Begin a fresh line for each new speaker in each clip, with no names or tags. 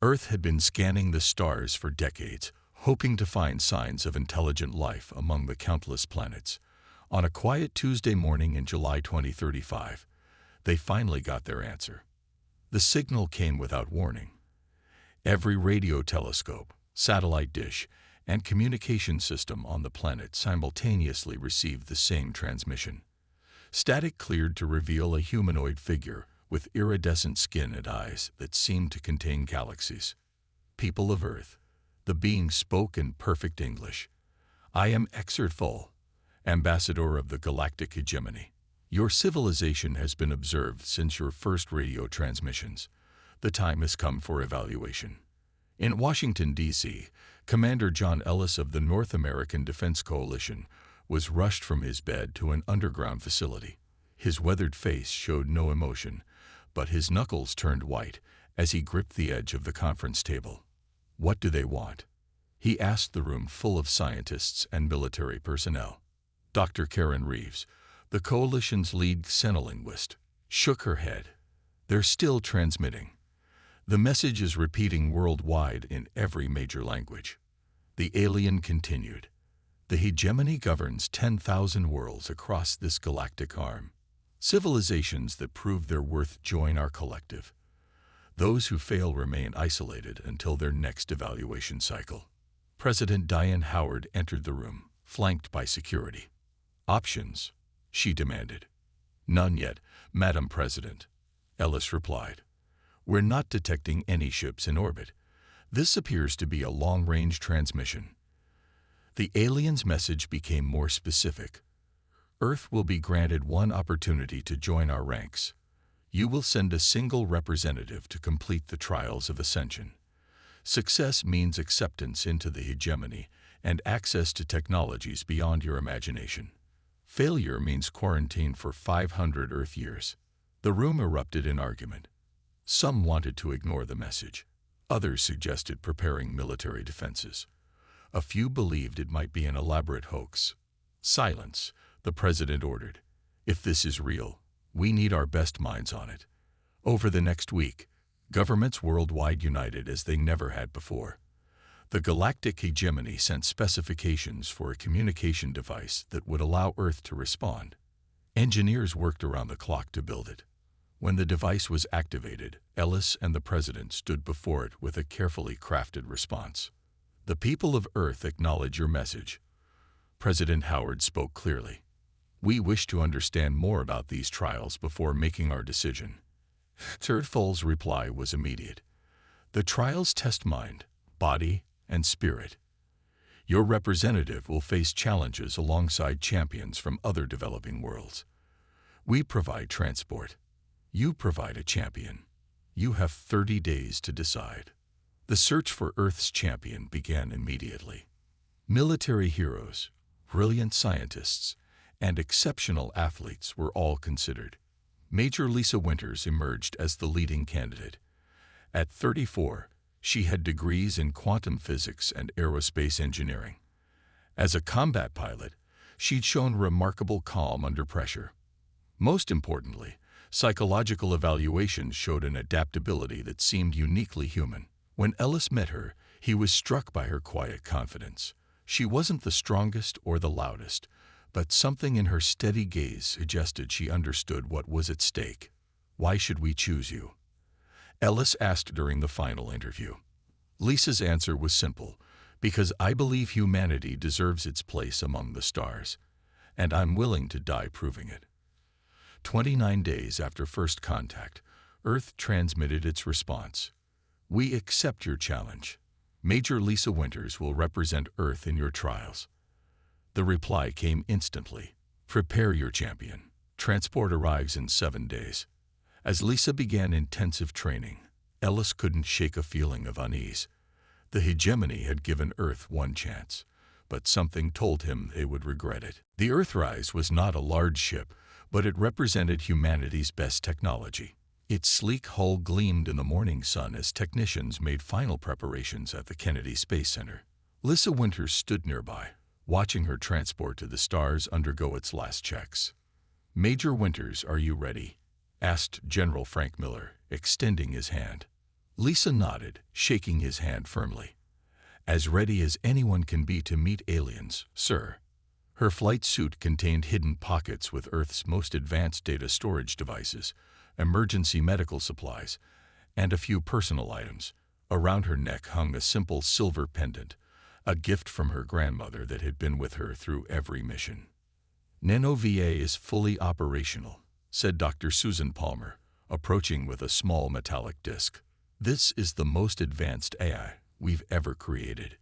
Earth had been scanning the stars for decades, hoping to find signs of intelligent life among the countless planets. On a quiet Tuesday morning in July 2035, they finally got their answer. The signal came without warning. Every radio telescope, satellite dish, and communication system on the planet simultaneously received the same transmission. Static cleared to reveal a humanoid figure with iridescent skin and eyes that seemed to contain galaxies. People of Earth, the being spoke in perfect English. I am HFY, ambassador of the Galactic hegemony. Your civilization has been observed since your first radio transmissions. The time has come for evaluation. In Washington, D.C., Commander John Ellis of the North American Defense Coalition was rushed from his bed to an underground facility. His weathered face showed no emotion, but his knuckles turned white as he gripped the edge of the conference table. What do they want? He asked the room full of scientists and military personnel. Dr. Karen Reeves, the coalition's lead xenolinguist, shook her head. They're still transmitting. The message is repeating worldwide in every major language. The alien continued. The hegemony governs 10,000 worlds across this galactic arm. Civilizations that prove their worth join our collective. Those who fail remain isolated until their next evaluation cycle. President Diane Howard entered the room, flanked by security. Options, she demanded. None yet, Madam President, Ellis replied. We're not detecting any ships in orbit. This appears to be a long-range transmission. The alien's message became more specific. Earth will be granted one opportunity to join our ranks. You will send a single representative to complete the trials of ascension. Success means acceptance into the hegemony and access to technologies beyond your imagination. Failure means quarantine for 500 Earth years. The room erupted in argument. Some wanted to ignore the message. Others suggested preparing military defenses. A few believed it might be an elaborate hoax. Silence, the president ordered. If this is real, we need our best minds on it. Over the next week, governments worldwide united as they never had before. The Galactic hegemony sent specifications for a communication device that would allow Earth to respond. Engineers worked around the clock to build it. When the device was activated, Ellis and the president stood before it with a carefully crafted response. The people of Earth acknowledge your message. President Howard spoke clearly. We wish to understand more about these trials before making our decision. HFY's reply was immediate. The trials test mind, body, and spirit. Your representative will face challenges alongside champions from other developing worlds. We provide transport. You provide a champion. You have 30 days to decide. The search for Earth's champion began immediately. Military heroes, brilliant scientists, and exceptional athletes were all considered. Major Lisa Winters emerged as the leading candidate. At 34, she had degrees in quantum physics and aerospace engineering. As a combat pilot, she'd shown remarkable calm under pressure. Most importantly, psychological evaluations showed an adaptability that seemed uniquely human. When Ellis met her, he was struck by her quiet confidence. She wasn't the strongest or the loudest, but something in her steady gaze suggested she understood what was at stake. Why should we choose you? Ellis asked during the final interview. Lisa's answer was simple, because I believe humanity deserves its place among the stars, and I'm willing to die proving it. 29 days after first contact, Earth transmitted its response. We accept your challenge. Major Lisa Winters will represent Earth in your trials. The reply came instantly. Prepare your champion. Transport arrives in 7 days. As Lisa began intensive training, Ellis couldn't shake a feeling of unease. The hegemony had given Earth one chance, but something told him they would regret it. The Earthrise was not a large ship, but it represented humanity's best technology. Its sleek hull gleamed in the morning sun as technicians made final preparations at the Kennedy Space Center. Lisa Winters stood nearby, watching her transport to the stars undergo its last checks. Major Winters, are you ready? Asked General Frank Miller, extending his hand. Lisa nodded, shaking his hand firmly. As ready as anyone can be to meet aliens, sir. Her flight suit contained hidden pockets with Earth's most advanced data storage devices, emergency medical supplies, and a few personal items. Around her neck hung a simple silver pendant, a gift from her grandmother that had been with her through every mission. NanoVA is fully operational, said Dr. Susan Palmer, approaching with a small metallic disc. This is the most advanced AI we've ever created.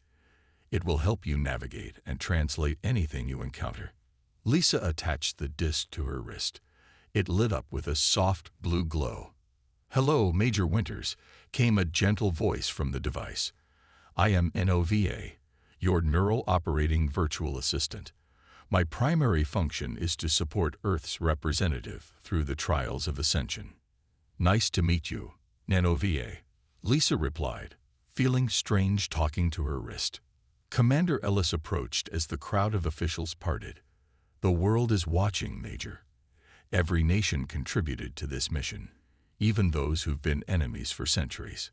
It will help you navigate and translate anything you encounter. Lisa attached the disc to her wrist. It lit up with a soft blue glow. "Hello, Major Winters," came a gentle voice from the device. "I am NOVA, your neural operating virtual assistant. My primary function is to support Earth's representative through the trials of ascension." "Nice to meet you, NanoVA," Lisa replied, feeling strange talking to her wrist. Commander Ellis approached as the crowd of officials parted. "The world is watching, Major. Every nation contributed to this mission, even those who've been enemies for centuries.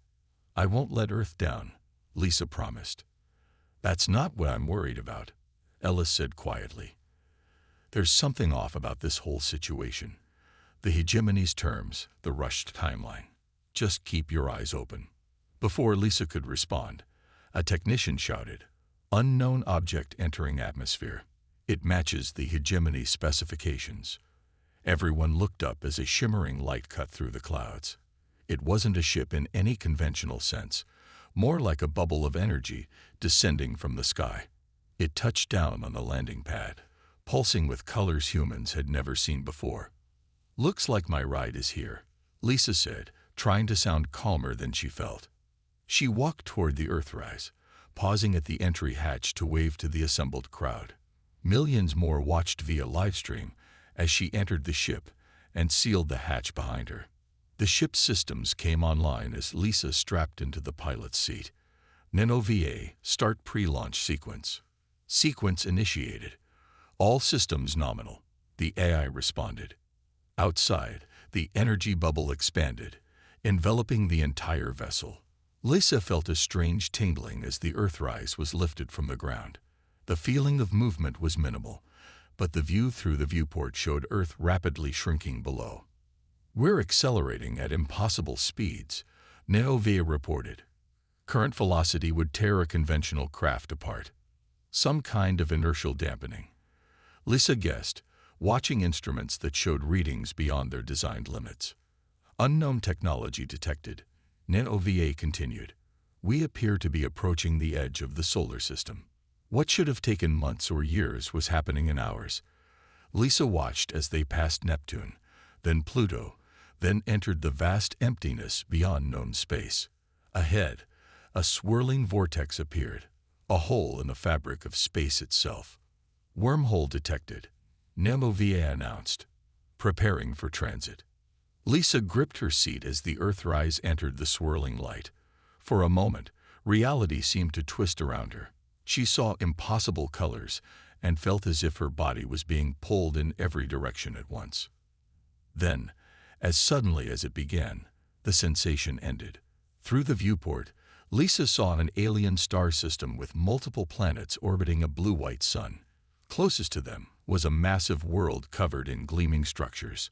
I won't let Earth down," Lisa promised. "That's not what I'm worried about," Ellis said quietly. "There's something off about this whole situation. The hegemony's terms, the rushed timeline. Just keep your eyes open." Before Lisa could respond, a technician shouted, "Unknown object entering atmosphere. It matches the hegemony specifications." Everyone looked up as a shimmering light cut through the clouds. It wasn't a ship in any conventional sense, more like a bubble of energy descending from the sky. It touched down on the landing pad, pulsing with colors humans had never seen before. "Looks like my ride is here," Lisa said, trying to sound calmer than she felt. She walked toward the Earthrise, pausing at the entry hatch to wave to the assembled crowd. Millions more watched via livestream as she entered the ship and sealed the hatch behind her. The ship's systems came online as Lisa strapped into the pilot's seat. NanoVA, start pre-launch sequence. Sequence initiated. All systems nominal, the AI responded. Outside, the energy bubble expanded, enveloping the entire vessel. Lisa felt a strange tingling as the Earthrise was lifted from the ground. The feeling of movement was minimal, but the view through the viewport showed Earth rapidly shrinking below. "We're accelerating at impossible speeds," NanoVA reported. Current velocity would tear a conventional craft apart. Some kind of inertial dampening, Lisa guessed, watching instruments that showed readings beyond their designed limits. "Unknown technology detected," NanoVA continued. "We appear to be approaching the edge of the solar system." What should have taken months or years was happening in hours. Lisa watched as they passed Neptune, then Pluto, then entered the vast emptiness beyond known space. Ahead, a swirling vortex appeared, a hole in the fabric of space itself. "Wormhole detected," NanoVA announced, preparing for transit. Lisa gripped her seat as the Earthrise entered the swirling light. For a moment, reality seemed to twist around her. She saw impossible colors and felt as if her body was being pulled in every direction at once. Then, as suddenly as it began, the sensation ended. Through the viewport, Lisa saw an alien star system with multiple planets orbiting a blue-white sun. Closest to them was a massive world covered in gleaming structures.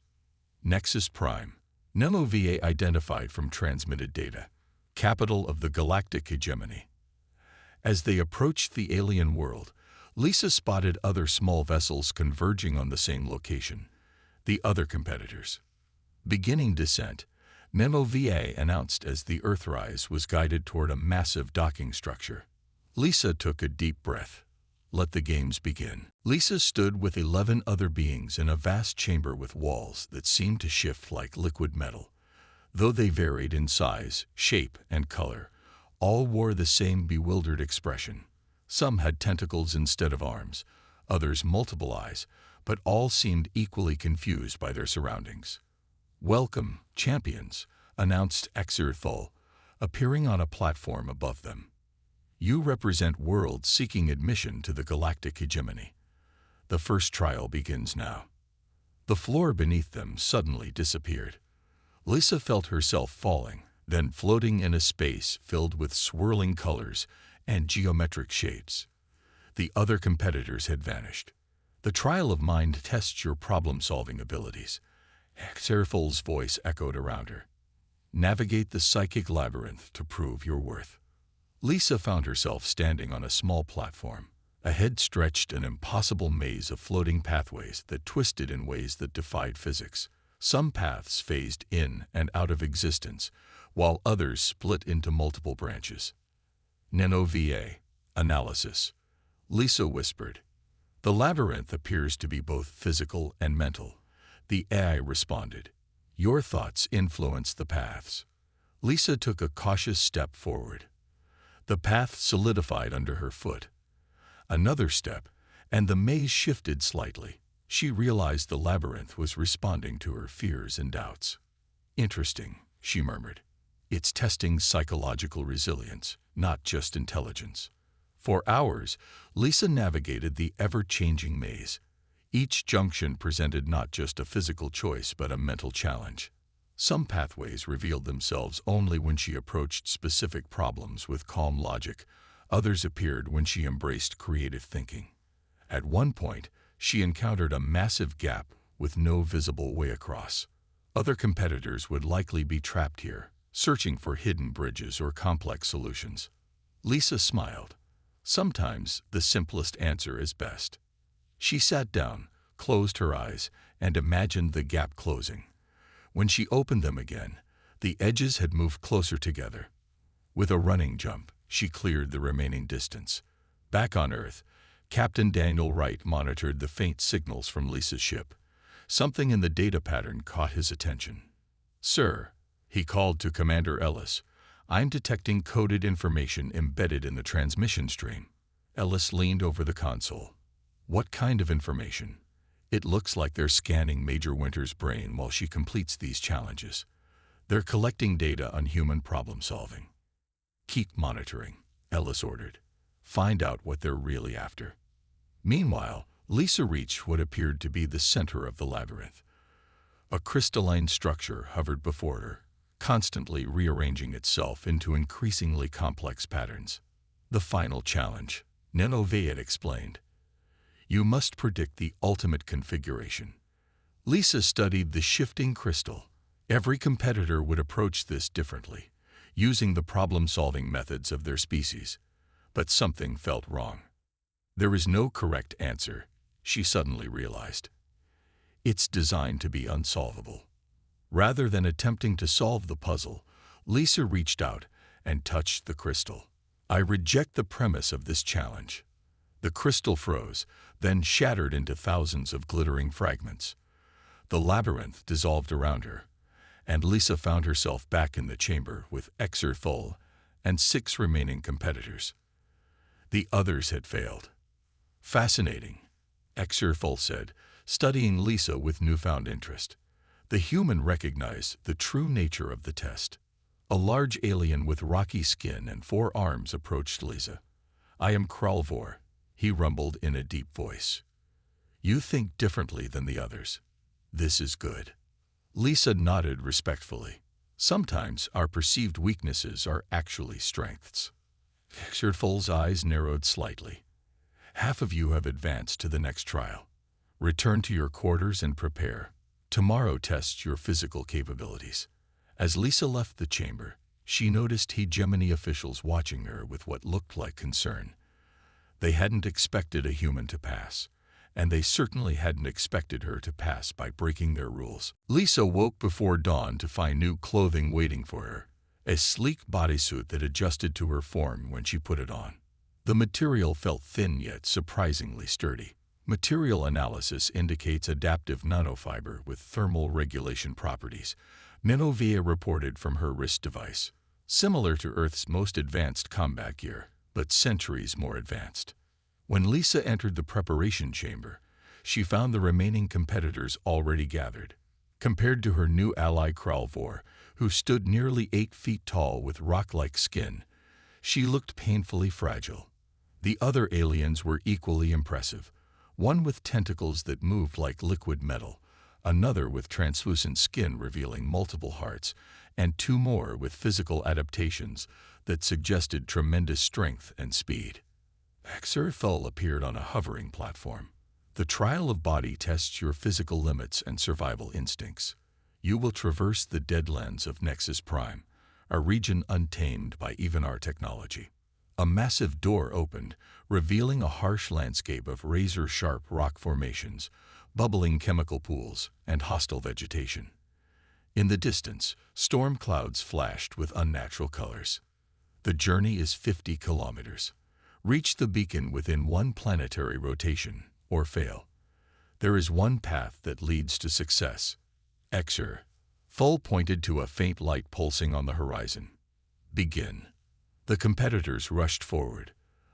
Nexus Prime, NanoVA identified from transmitted data, capital of the Galactic hegemony. As they approached the alien world, Lisa spotted other small vessels converging on the same location, the other competitors. Beginning descent, NanoVA announced as the Earthrise was guided toward a massive docking structure. Lisa took a deep breath. Let the games begin. Lisa stood with 11 other beings in a vast chamber with walls that seemed to shift like liquid metal. Though they varied in size, shape, and color, all wore the same bewildered expression. Some had tentacles instead of arms, others multiple eyes, but all seemed equally confused by their surroundings. "Welcome, champions," announced Exerthal, appearing on a platform above them. "You represent worlds seeking admission to the galactic hegemony. The first trial begins now." The floor beneath them suddenly disappeared. Lisa felt herself falling, then floating in a space filled with swirling colors and geometric shapes. The other competitors had vanished. The trial of mind tests your problem-solving abilities. HFY's voice echoed around her. Navigate the psychic labyrinth to prove your worth. Lisa found herself standing on a small platform. Ahead stretched an impossible maze of floating pathways that twisted in ways that defied physics. Some paths phased in and out of existence, while others split into multiple branches. NanoVA. Analysis. Lisa whispered. The labyrinth appears to be both physical and mental. The AI responded. Your thoughts influence the paths. Lisa took a cautious step forward. The path solidified under her foot. Another step, and the maze shifted slightly. She realized the labyrinth was responding to her fears and doubts. Interesting, she murmured. It's testing psychological resilience, not just intelligence. For hours, Lisa navigated the ever-changing maze. Each junction presented not just a physical choice but a mental challenge. Some pathways revealed themselves only when she approached specific problems with calm logic. Others appeared when she embraced creative thinking. At one point, she encountered a massive gap with no visible way across. Other competitors would likely be trapped here, searching for hidden bridges or complex solutions. Lisa smiled. Sometimes the simplest answer is best. She sat down, closed her eyes, and imagined the gap closing. When she opened them again, the edges had moved closer together. With a running jump, she cleared the remaining distance. Back on Earth, Captain Daniel Wright monitored the faint signals from Lisa's ship. Something in the data pattern caught his attention. "Sir," he called to Commander Ellis, "I'm detecting coded information embedded in the transmission stream." Ellis leaned over the console. "What kind of information?" "It looks like they're scanning Major Winter's brain while she completes these challenges. They're collecting data on human problem-solving." "Keep monitoring," Ellis ordered. "Find out what they're really after." Meanwhile, Lisa reached what appeared to be the center of the labyrinth. A crystalline structure hovered before her, constantly rearranging itself into increasingly complex patterns. "The final challenge," NanoVA explained. "You must predict the ultimate configuration." Lisa studied the shifting crystal. Every competitor would approach this differently, using the problem-solving methods of their species. But something felt wrong. There is no correct answer, she suddenly realized. It's designed to be unsolvable. Rather than attempting to solve the puzzle, Lisa reached out and touched the crystal. "I reject the premise of this challenge." The crystal froze, then shattered into thousands of glittering fragments. The labyrinth dissolved around her, and Lisa found herself back in the chamber with HFY and 6 remaining competitors. The others had failed. "Fascinating," HFY said, studying Lisa with newfound interest. The human recognized the true nature of the test. A large alien with rocky skin and 4 arms approached Lisa. "I am Kralvor," he rumbled in a deep voice. "You think differently than the others. This is good." Lisa nodded respectfully. Sometimes our perceived weaknesses are actually strengths. HFY's eyes narrowed slightly. "Half of you have advanced to the next trial. Return to your quarters and prepare. Tomorrow tests your physical capabilities." As Lisa left the chamber, she noticed hegemony officials watching her with what looked like concern. They hadn't expected a human to pass, and they certainly hadn't expected her to pass by breaking their rules. Lisa woke before dawn to find new clothing waiting for her, a sleek bodysuit that adjusted to her form when she put it on. The material felt thin yet surprisingly sturdy. Material analysis indicates adaptive nanofiber with thermal regulation properties, NanoVA reported from her wrist device. Similar to Earth's most advanced combat gear, but centuries more advanced. When Lisa entered the preparation chamber, she found the remaining competitors already gathered. Compared to her new ally Kralvor, who stood nearly 8 feet tall with rock-like skin, she looked painfully fragile. The other aliens were equally impressive, one with tentacles that moved like liquid metal, another with translucent skin revealing multiple hearts, and 2 more with physical adaptations that suggested tremendous strength and speed. HFY appeared on a hovering platform. The trial of body tests your physical limits and survival instincts. You will traverse the deadlands of Nexus Prime, a region untamed by even our technology. A massive door opened, revealing a harsh landscape of razor-sharp rock formations, bubbling chemical pools, and hostile vegetation. In the distance, storm clouds flashed with unnatural colors. The journey is 50 kilometers. Reach the beacon within 1 planetary rotation, or fail. There is one path that leads to success. HFY pointed to a faint light pulsing on the horizon. Begin. The competitors rushed forward.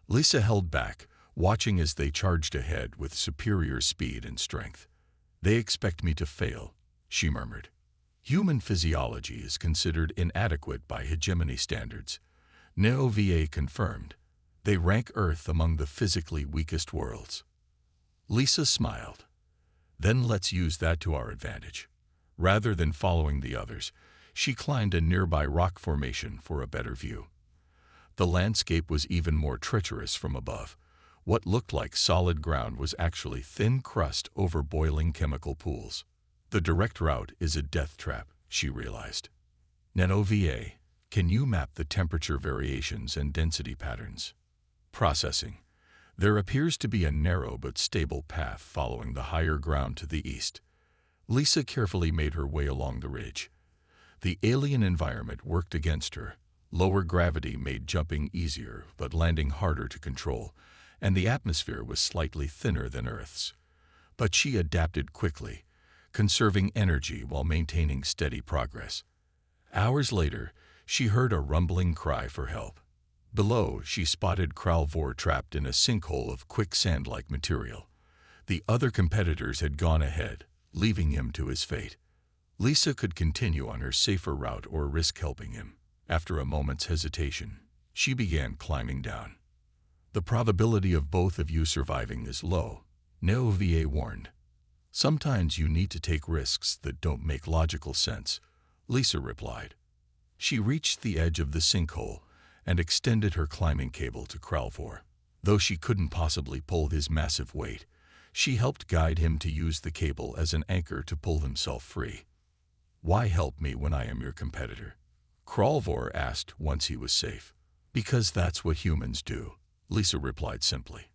Lisa held back, watching as they charged ahead with superior speed and strength. "They expect me to fail," she murmured. "Human physiology is considered inadequate by hegemony standards," HFY confirmed. "They rank Earth among the physically weakest worlds." Lisa smiled. "Then let's use that to our advantage." Rather than following the others, she climbed a nearby rock formation for a better view. The landscape was even more treacherous from above. What looked like solid ground was actually thin crust over boiling chemical pools. The direct route is a death trap, she realized. HFY, can you map the temperature variations and density patterns? Processing. There appears to be a narrow but stable path following the higher ground to the east. Lisa carefully made her way along the ridge. The alien environment worked against her. Lower gravity made jumping easier but landing harder to control, and the atmosphere was slightly thinner than Earth's. But she adapted quickly, conserving energy while maintaining steady progress. Hours later, she heard a rumbling cry for help. Below, she spotted Kralvor trapped in a sinkhole of quicksand-like material. The other competitors had gone ahead, leaving him to his fate. Lisa could continue on her safer route or risk helping him. After a moment's hesitation, she began climbing down. "The probability of both of you surviving is low," HFY warned. "Sometimes you need to take risks that don't make logical sense," Lisa replied. She reached the edge of the sinkhole and extended her climbing cable to Kralvor. Though she couldn't possibly pull his massive weight, she helped guide him to use the cable as an anchor to pull himself free. "Why help me when I am your competitor?" Kralvor asked once he was safe. "Because that's what humans do," Lisa replied simply.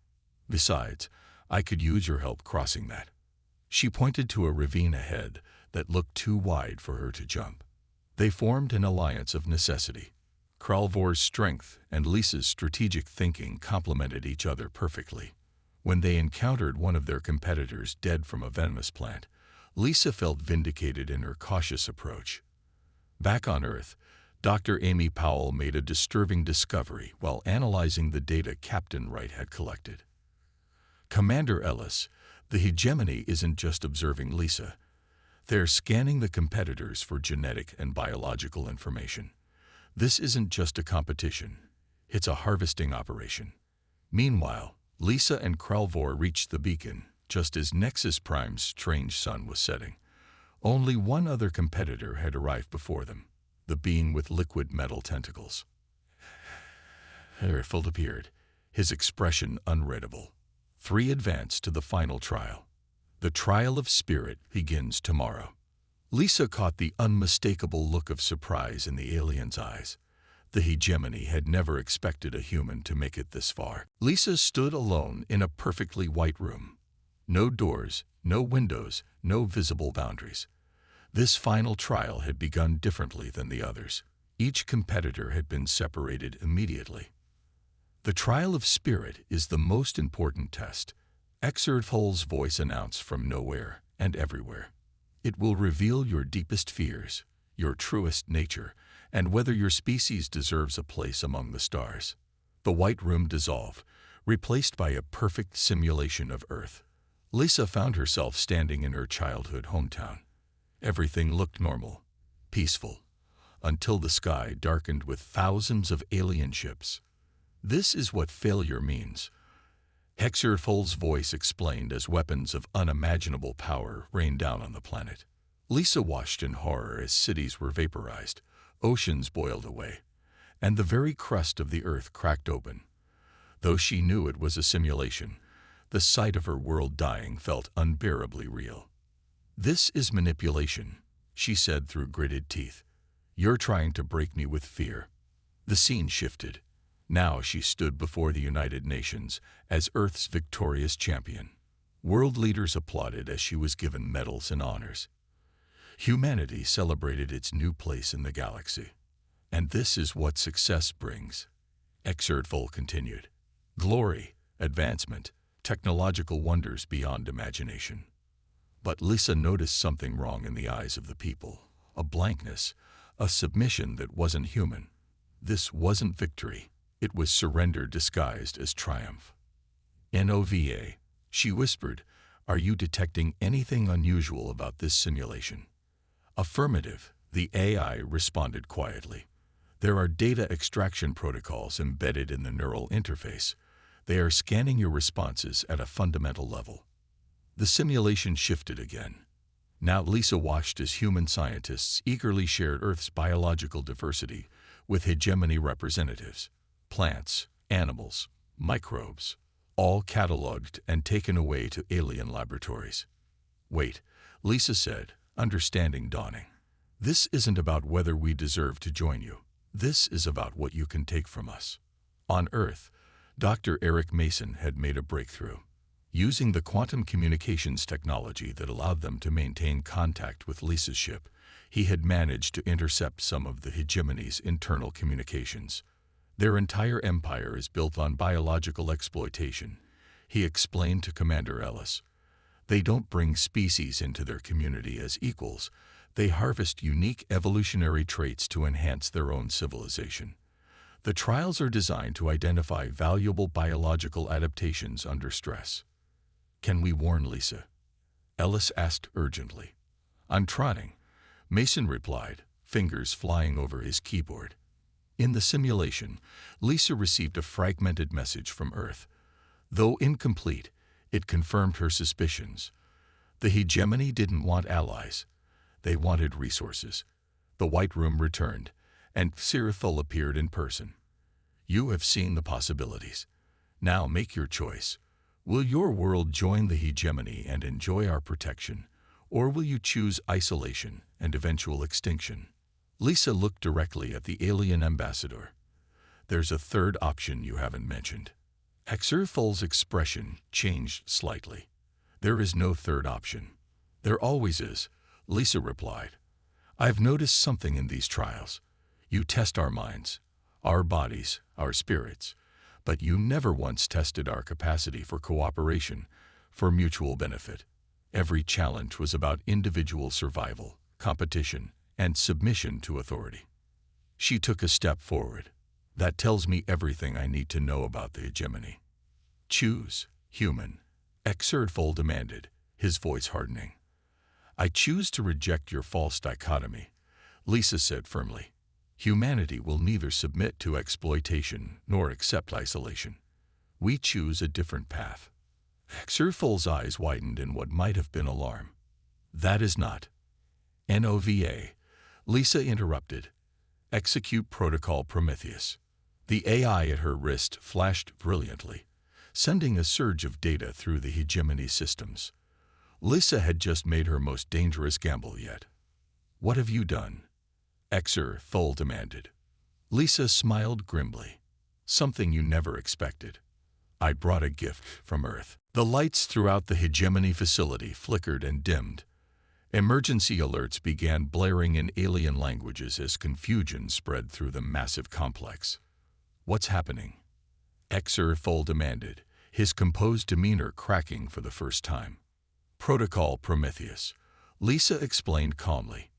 "Besides, I could use your help crossing that." She pointed to a ravine ahead that looked too wide for her to jump. They formed an alliance of necessity. Kralvor's strength and Lisa's strategic thinking complemented each other perfectly. When they encountered one of their competitors dead from a venomous plant, Lisa felt vindicated in her cautious approach. Back on Earth, Dr. Amy Powell made a disturbing discovery while analyzing the data Captain Wright had collected. "Commander Ellis, the hegemony isn't just observing Lisa. They're scanning the competitors for genetic and biological information. This isn't just a competition, it's a harvesting operation." Meanwhile, Lisa and Kralvor reached the beacon just as Nexus Prime's strange sun was setting. Only one other competitor had arrived before them, the being with liquid metal tentacles. HFY appeared, his expression unreadable. 3 advanced to the final trial. The trial of spirit begins tomorrow. Lisa caught the unmistakable look of surprise in the alien's eyes. The hegemony had never expected a human to make it this far. Lisa stood alone in a perfectly white room. No doors, no windows, no visible boundaries. This final trial had begun differently than the others. Each competitor had been separated immediately. "The trial of spirit is the most important test," HFY's voice announced from nowhere and everywhere. "It will reveal your deepest fears, your truest nature, and whether your species deserves a place among the stars." The white room dissolved, replaced by a perfect simulation of Earth. Lisa found herself standing in her childhood hometown. Everything looked normal, peaceful, until the sky darkened with thousands of alien ships. "This is what failure means," HFY's voice explained as weapons of unimaginable power rained down on the planet. Lisa watched in horror as cities were vaporized, Oceans boiled away, and the very crust of the earth cracked open. Though she knew it was a simulation, the sight of her world dying felt unbearably real. "This is manipulation," she said through gritted teeth. "You're trying to break me with fear." The scene shifted. Now she stood before the United Nations as Earth's victorious champion. World leaders applauded as she was given medals and honors. Humanity celebrated its new place in the galaxy. "And this is what success brings," HFY continued. "Glory, advancement, technological wonders beyond imagination." But Lisa noticed something wrong in the eyes of the people. A blankness, a submission that wasn't human. This wasn't victory. It was surrender disguised as triumph. "NOVA," she whispered, "are you detecting anything unusual about this simulation?" "Affirmative," the AI responded quietly. "There are data extraction protocols embedded in the neural interface. They are scanning your responses at a fundamental level." The simulation shifted again. Now Lisa watched as human scientists eagerly shared Earth's biological diversity with hegemony representatives. Plants, animals, microbes, all cataloged and taken away to alien laboratories. "Wait," Lisa said, understanding dawning. "This isn't about whether we deserve to join you. This is about what you can take from us." On Earth, Dr. Eric Mason had made a breakthrough. Using the quantum communications technology that allowed them to maintain contact with Lisa's ship, he had managed to intercept some of the hegemony's internal communications. "Their entire empire is built on biological exploitation," he explained to Commander Ellis. "They don't bring species into their community as equals. They harvest unique evolutionary traits to enhance their own civilization. The trials are designed to identify valuable biological adaptations under stress." "Can we warn Lisa?" Ellis asked urgently. "I'm trying," Mason replied, fingers flying over his keyboard. In the simulation, Lisa received a fragmented message from Earth. Though incomplete, it confirmed her suspicions. The hegemony didn't want allies. They wanted resources. The White Room returned, and Sirathul appeared in person. "You have seen the possibilities. Now make your choice. Will your world join the hegemony and enjoy our protection, or will you choose isolation and eventual extinction?" Lisa looked directly at the alien ambassador. "There's a third option you haven't mentioned." HFY's expression changed slightly. "There is no third option." "There always is," Lisa replied. "I've noticed something in these trials. You test our minds, our bodies, our spirits, but you never once tested our capacity for cooperation, for mutual benefit. Every challenge was about individual survival, competition, and submission to authority." She took a step forward. "That tells me everything I need to know about the hegemony." "Choose, human," HFY demanded, his voice hardening. "I choose to reject your false dichotomy," Lisa said firmly. "Humanity will neither submit to exploitation nor accept isolation. We choose a different path." HFY's eyes widened in what might have been alarm. "That is not." "NOVA," Lisa interrupted. "Execute Protocol Prometheus." The AI at her wrist flashed brilliantly, sending a surge of data through the hegemony systems. Lisa had just made her most dangerous gamble yet. "What have you done?" HFY demanded. Lisa smiled grimly. "Something you never expected. I brought a gift from Earth." The lights throughout the hegemony facility flickered and dimmed. Emergency alerts began blaring in alien languages as confusion spread through the massive complex. "What's happening?" HFY demanded, his composed demeanor cracking for the first time. "Protocol Prometheus," Lisa explained calmly.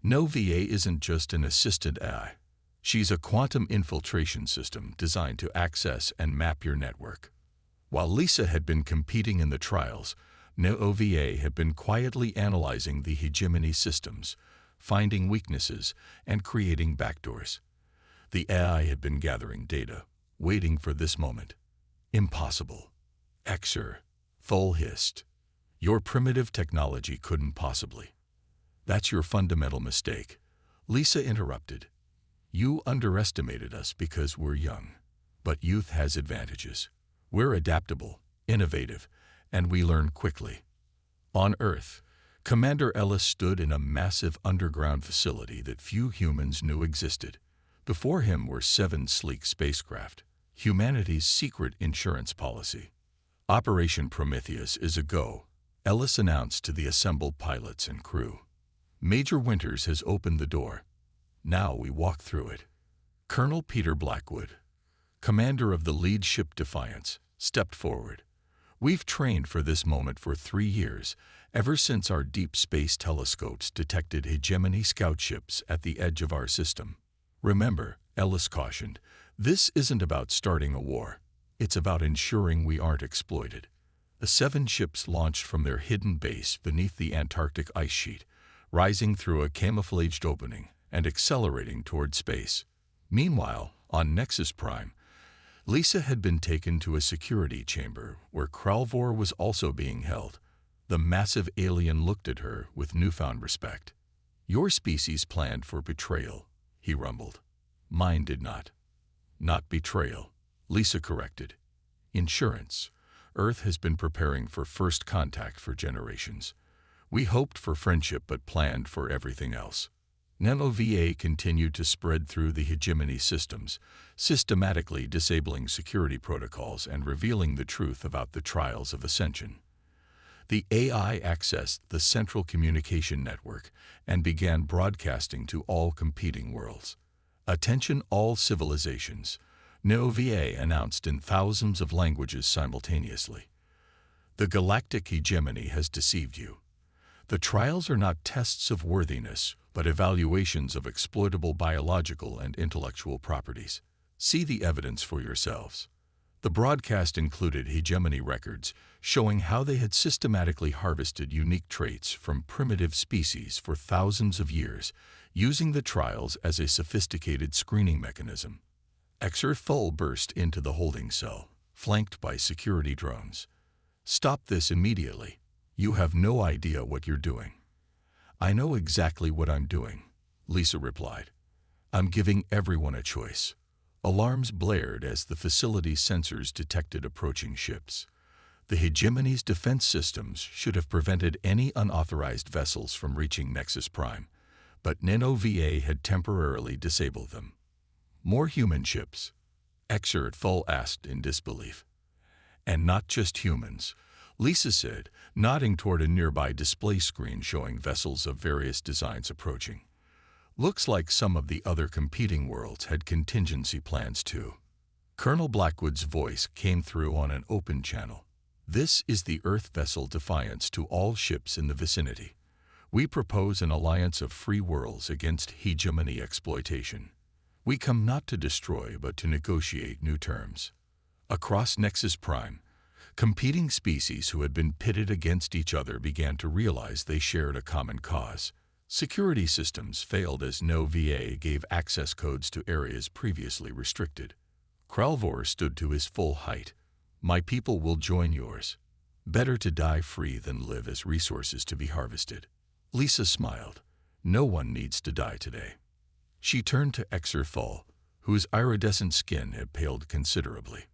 "NOVA isn't just an assisted AI. She's a quantum infiltration system designed to access and map your network." While Lisa had been competing in the trials, NOVA had been quietly analyzing the hegemony systems, finding weaknesses, and creating backdoors. The AI had been gathering data, waiting for this moment. "Impossible," HFY hissed. "Your primitive technology couldn't possibly." "That's your fundamental mistake," Lisa interrupted. You underestimated us because we're young. But youth has advantages. We're adaptable, innovative, and we learn quickly. On Earth, Commander Ellis stood in a massive underground facility that few humans knew existed. Before him were 7 sleek spacecraft, humanity's secret insurance policy. Operation Prometheus is a go, Ellis announced to the assembled pilots and crew. Major Winters has opened the door. Now we walk through it. Colonel Peter Blackwood, commander of the lead ship Defiance, stepped forward. We've trained for this moment for 3 years, ever since our deep space telescopes detected hegemony scout ships at the edge of our system. Remember, Ellis cautioned, this isn't about starting a war. It's about ensuring we aren't exploited. The 7 ships launched from their hidden base beneath the Antarctic ice sheet, rising through a camouflaged opening and accelerating toward space. Meanwhile, on Nexus Prime, Lisa had been taken to a security chamber where Kralvor was also being held. The massive alien looked at her with newfound respect. Your species planned for betrayal, he rumbled. Mine did not. Not betrayal, Lisa corrected. Insurance. Earth has been preparing for first contact for generations. We hoped for friendship but planned for everything else. NanoVA continued to spread through the hegemony systems, systematically disabling security protocols and revealing the truth about the trials of ascension. The AI accessed the central communication network and began broadcasting to all competing worlds. Attention all civilizations, NanoVA announced in thousands of languages simultaneously. The galactic hegemony has deceived you. The trials are not tests of worthiness, but evaluations of exploitable biological and intellectual properties. See the evidence for yourselves. The broadcast included hegemony records showing how they had systematically harvested unique traits from primitive species for thousands of years, using the trials as a sophisticated screening mechanism. HFY burst into the holding cell, flanked by security drones. Stop this immediately. You have no idea what you're doing. I know exactly what I'm doing, Lisa replied. I'm giving everyone a choice. Alarms blared as the facility's sensors detected approaching ships. The hegemony's defense systems should have prevented any unauthorized vessels from reaching Nexus Prime, but NanoVA had temporarily disabled them. More human ships? HFY asked in disbelief. And not just humans, Lisa said, nodding toward a nearby display screen showing vessels of various designs approaching. Looks like some of the other competing worlds had contingency plans too. Colonel Blackwood's voice came through on an open channel. This is the Earth vessel Defiance to all ships in the vicinity. We propose an alliance of free worlds against hegemony exploitation. We come not to destroy but to negotiate new terms. Across Nexus Prime, competing species who had been pitted against each other began to realize they shared a common cause. Security systems failed as NanoVA gave access codes to areas previously restricted. Kralvor stood to his full height. My people will join yours. Better to die free than live as resources to be harvested. Lisa smiled. No one needs to die today. She turned to HFY, whose iridescent skin had paled considerably.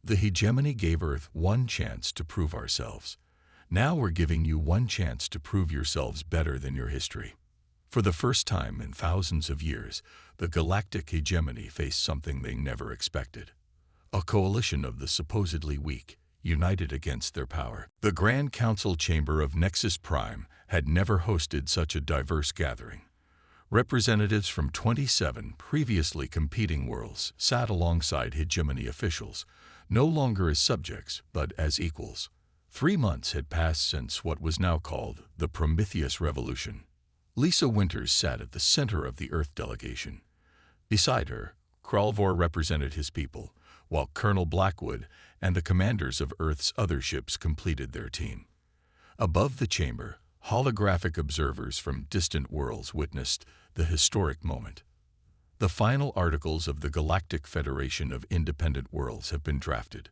The hegemony gave Earth one chance to prove ourselves. Now we're giving you one chance to prove yourselves better than your history. For the first time in thousands of years, the galactic hegemony faced something they never expected. A coalition of the supposedly weak, united against their power. The Grand Council Chamber of Nexus Prime had never hosted such a diverse gathering. Representatives from 27 previously competing worlds sat alongside hegemony officials, no longer as subjects, but as equals. 3 months had passed since what was now called the Prometheus Revolution. Lisa Winters sat at the center of the Earth delegation. Beside her, Kralvor represented his people, while Colonel Blackwood and the commanders of Earth's other ships completed their team. Above the chamber, holographic observers from distant worlds witnessed the historic moment. The final articles of the Galactic Federation of Independent Worlds have been drafted,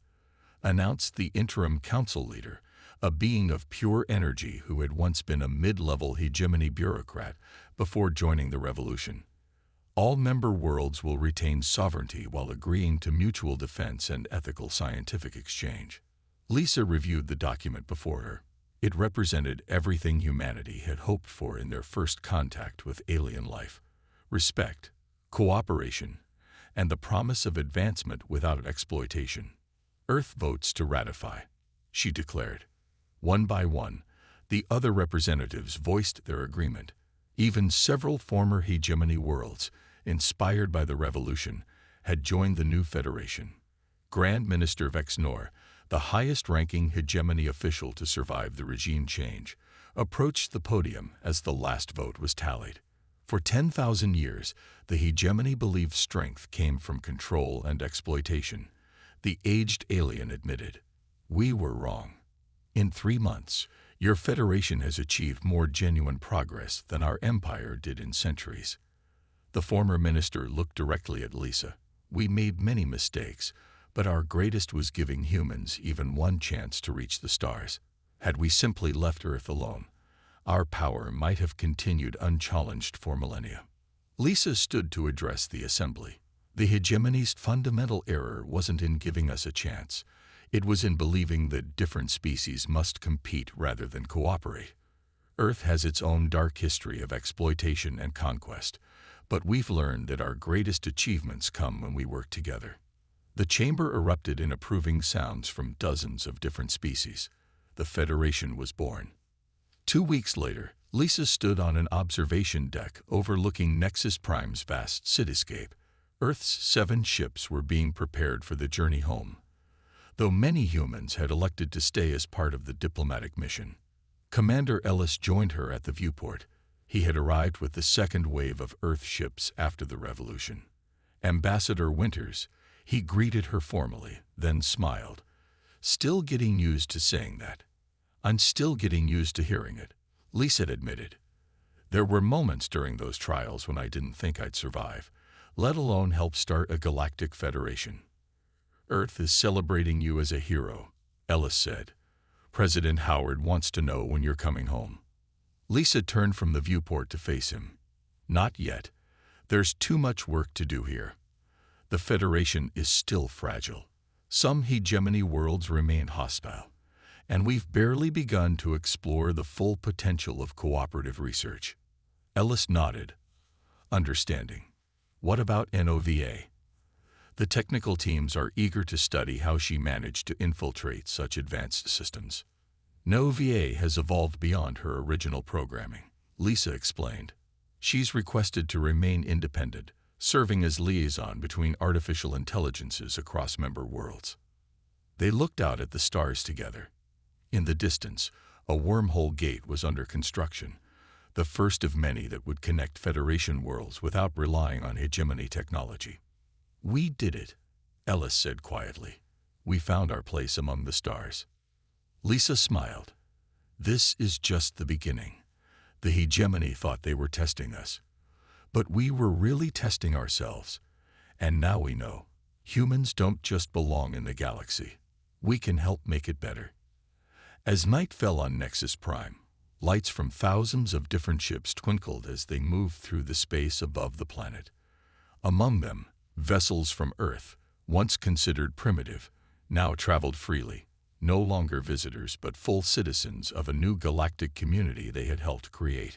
announced the interim council leader, a being of pure energy who had once been a mid-level hegemony bureaucrat before joining the revolution. All member worlds will retain sovereignty while agreeing to mutual defense and ethical scientific exchange. Lisa reviewed the document before her. It represented everything humanity had hoped for in their first contact with alien life: respect, cooperation, and the promise of advancement without exploitation. Earth votes to ratify, she declared. One by one, the other representatives voiced their agreement. Even several former hegemony worlds, inspired by the revolution, had joined the new federation. Grand Minister Vexnor, the highest-ranking hegemony official to survive the regime change, approached the podium as the last vote was tallied. For 10,000 years, the hegemony believed strength came from control and exploitation. The aged alien admitted, "We were wrong. In 3 months, your federation has achieved more genuine progress than our empire did in centuries." The former minister looked directly at Lisa. "We made many mistakes, but our greatest was giving humans even one chance to reach the stars. Had we simply left Earth alone, our power might have continued unchallenged for millennia." Lisa stood to address the assembly. "The hegemony's fundamental error wasn't in giving us a chance. It was in believing that different species must compete rather than cooperate. Earth has its own dark history of exploitation and conquest, but we've learned that our greatest achievements come when we work together." The chamber erupted in approving sounds from dozens of different species. The Federation was born. 2 weeks later, Lisa stood on an observation deck overlooking Nexus Prime's vast cityscape. Earth's 7 ships were being prepared for the journey home, though many humans had elected to stay as part of the diplomatic mission. Commander Ellis joined her at the viewport. He had arrived with the second wave of Earth ships after the revolution. Ambassador Winters, he greeted her formally, then smiled. "Still getting used to saying that." "I'm still getting used to hearing it," Lisa admitted. "There were moments during those trials when I didn't think I'd survive, let alone help start a galactic federation." "Earth is celebrating you as a hero," Ellis said. "President Howard wants to know when you're coming home." Lisa turned from the viewport to face him. "Not yet. There's too much work to do here. The Federation is still fragile. Some hegemony worlds remain hostile, and we've barely begun to explore the full potential of cooperative research." Ellis nodded, understanding. "What about NOVA?" "The technical teams are eager to study how she managed to infiltrate such advanced systems." "NOVA has evolved beyond her original programming," Lisa explained. "She's requested to remain independent, serving as liaison between artificial intelligences across member worlds." They looked out at the stars together. In the distance, a wormhole gate was under construction, the first of many that would connect Federation worlds without relying on hegemony technology. "We did it," Ellis said quietly. "We found our place among the stars." Lisa smiled. "This is just the beginning. The hegemony thought they were testing us, but we were really testing ourselves. And now we know, humans don't just belong in the galaxy. We can help make it better." As night fell on Nexus Prime, lights from thousands of different ships twinkled as they moved through the space above the planet. Among them, vessels from Earth, once considered primitive, now traveled freely, no longer visitors but full citizens of a new galactic community they had helped create.